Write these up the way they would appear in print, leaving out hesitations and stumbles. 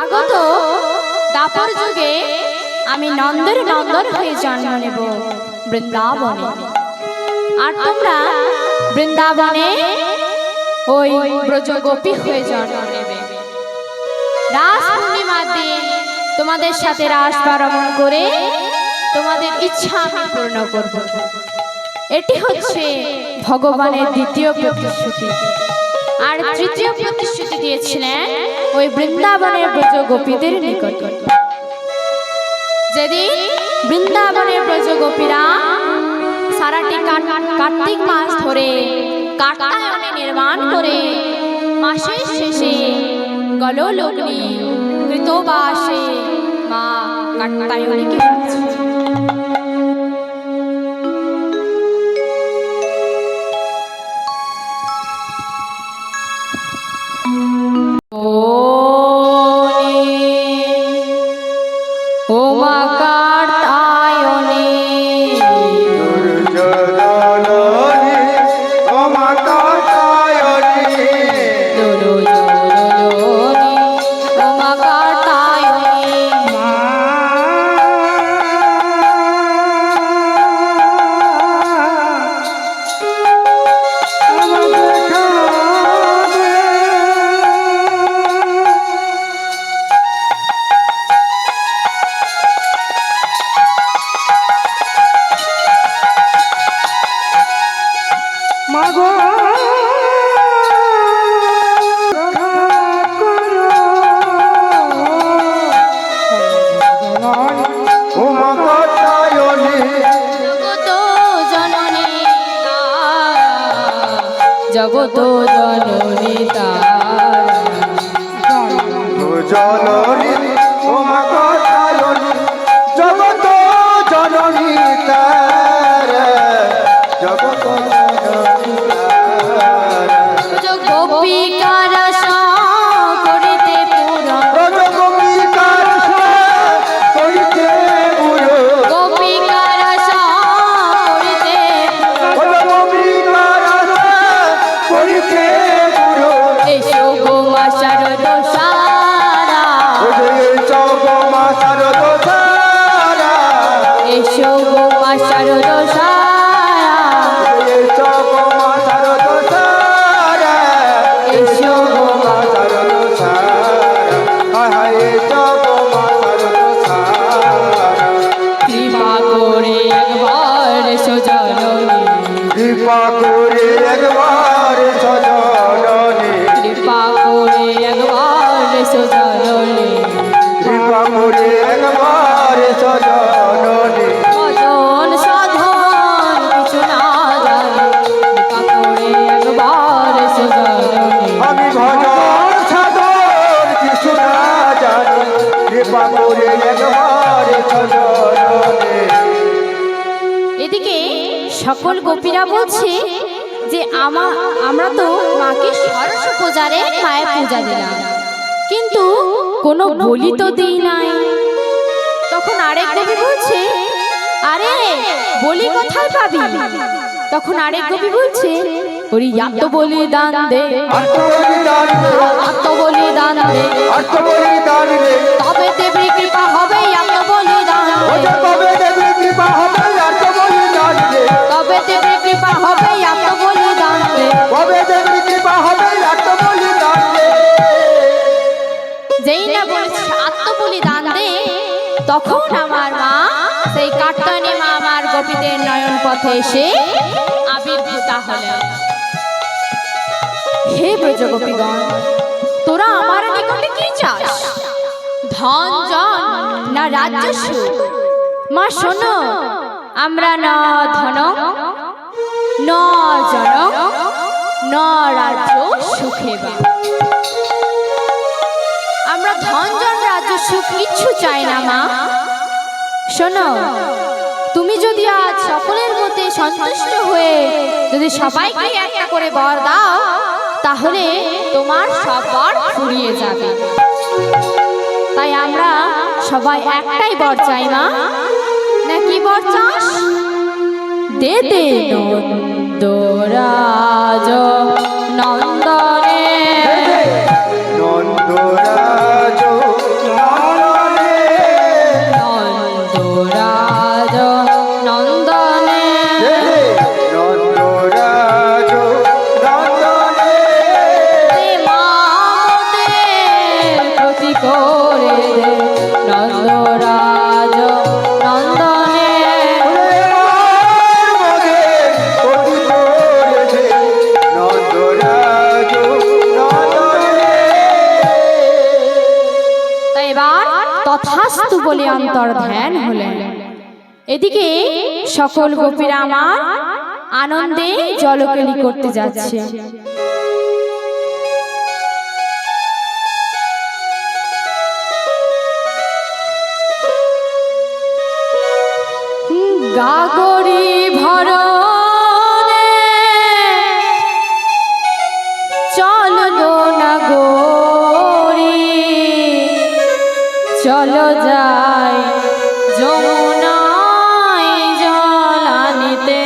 আগত দাপর যুগে আমি নন্দের নন্দন হয়ে জন্ম নেব বৃন্দাবনে। আর তোমরা বৃন্দাবনে ওই ব্রজগোপী হয়ে জন্ম নেবে। রাস পূর্ণিমার দিন তোমাদের সাথে রাস পালন করে তোমাদের ইচ্ছা আমি পূর্ণ করব। এটি হচ্ছে ভগবানের দ্বিতীয় প্রতিশ্রুতি। আর তৃতীয় প্রতিশ্রুতি দিয়েছিলেন ওই বৃন্দাবনের ব্রজগোপীদের নিকট। যেদিন বৃন্দাবনের ব্রজগোপীরা সারাটি কার্তিক মাস ধরে কাত্যায়নে নির্মাণ করে মাসের শেষে গললগ্নি কৃতবাসে মা কাত্যায়নীকে জগত জননী জননী ও মা কাত্যায়নী জগত জননী জগত গোপিকার করিতে পুরো গোপিকার করিতে পুরো গোপিকার করিতে করিতে পুরো এসো গো মা শারদ সারা এসো গো মা শারদ সারা এসো গো মা শারদ সারা এসো গো মা শারদ সারা এসো গো মা শারদ সারা হায় হায় এসো গো মা শারদ সারা কৃপা করে একবার সজননী কৃপা করে একবার সজননী কৃপা করে একবার সজননী কৃপা করে একবার সজননী ভজন সাধন কিছু না জানি কৃপা করে একবার সজননী আমি ভজন সাধন কিছু না জানি কৃপা করে একবার সজননী এদিকে সকল গোপীরা বলছে যে আমরা তো মাকে ষোড়শ পূজারে মায়ের পূজা দিলাম, কিন্তু কোনো বলি তো দিই নাই। তখন আরেক গোপী বলছে, আরে বলি কোথায় পাবি? তখন আরেক গোপী বলছে, ওরে এত বলি দান দে, আত্মবলিদান দে, আত্মবলিদান দে, আত্মবলিদান দে, তবে দেবী কৃপা হবে আত্মবলিদান দে, তবে দেবী কৃপা হবে আত্মবলিদান দে, তবে দেবী কৃপা হবে আত্মবলিদান দে। তবে দেবী কৃপা হবে আত্মবলিদান দে। যেই না বলেছে আত্মবলিদান দে, তখন আমার মা সেই কাত্যায়নী মা আমার গোপীদের নয়ন পথে এসে আবির্ভূত হলেন। হে ব্রজগোপীগণ, তোরা আমার নিকটে কি চাস? ধন জন না রাজ্য সুখ? মা শোনো, আমরা ন ধন ন জন ন রাজ্য সুখে বা। আমরা ধন জন রাজ্য সুখ কিচ্ছু চাই না মা। শোনো, তুমি যদি আজ সকলের মধ্যে সন্তুষ্ট হয়ে যদি সবাইকে একটা করে বর দাও, তাহলে তোমার সব বর ফুরিয়ে যাবে। তাই আমরা সবাই একটাই বর চাই মা। না কি বর চাস? দে দে নন্দরাজ নন্দনে নন্দরাজ এবার তথাস্তু বলে অন্তর ধ্যান হলেন। এদিকে সকল গোপীরা আমার আনন্দে জলকেলি করতে যাচ্ছে। গাগরি ভরণে চল গো নাগরি, চলো যাই যমুনায় জল আনিতে।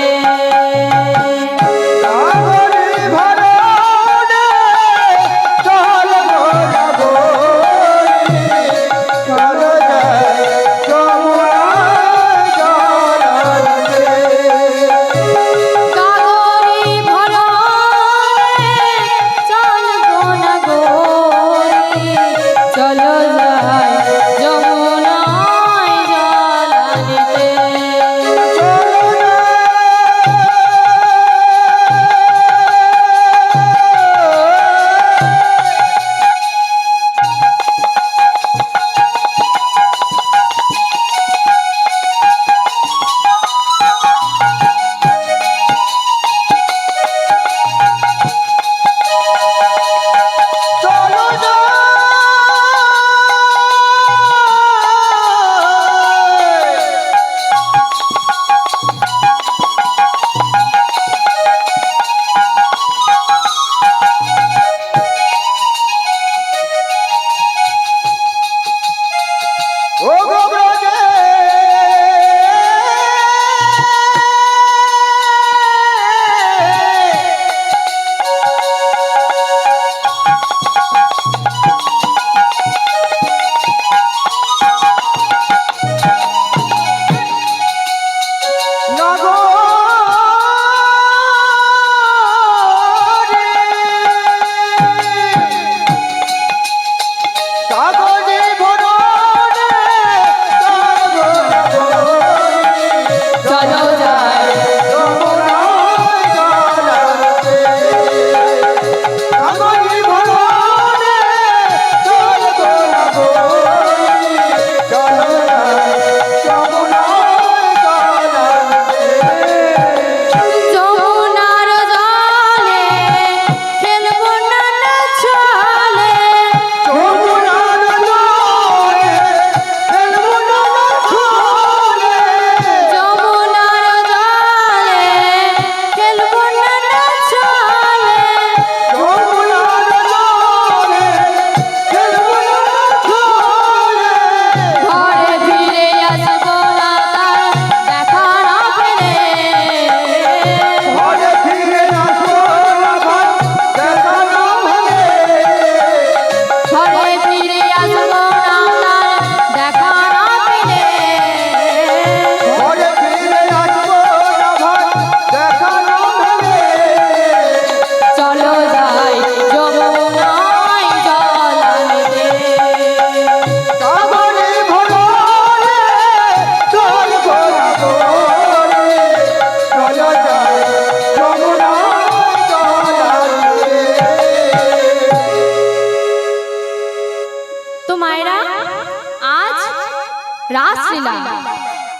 রাসলীলা,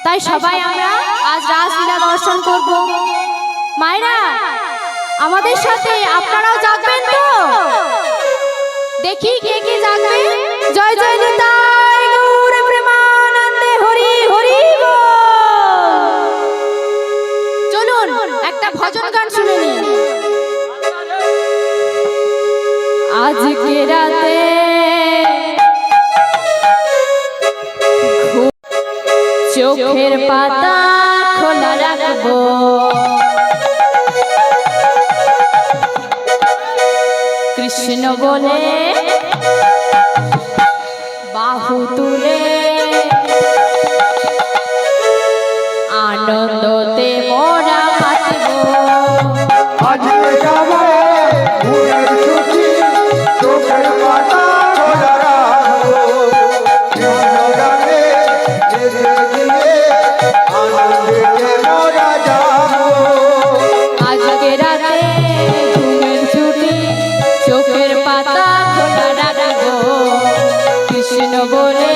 তাই সবাই আমরা আজ রাসলীলা দর্শন করব। মায়েরা, আমাদের সাথে আপনারাও যাবেন তো? দেখি কে কে যাবে। জয় জয় নিতাই গৌর প্রেমানন্দে হরি হরি বল। চলুন একটা ভজন গান শুনে নি। আজকে রাতে চোখের পাতা খোলা রাখবো, কৃষ্ণ বলে বাহু তুলে আনন্দতে মোরা মাতবো। আজকে যাবে ভোরের ছুটি, চোখের পাতা খোলা রাখবো, কৃষ্ণ গানে নেচে গিয়ে আনন্দেতে মোরা যাবো। আজকে রাতে ঘুমের ছুটি, চোখের পাতা খোলা রাখবো, কৃষ্ণ বলে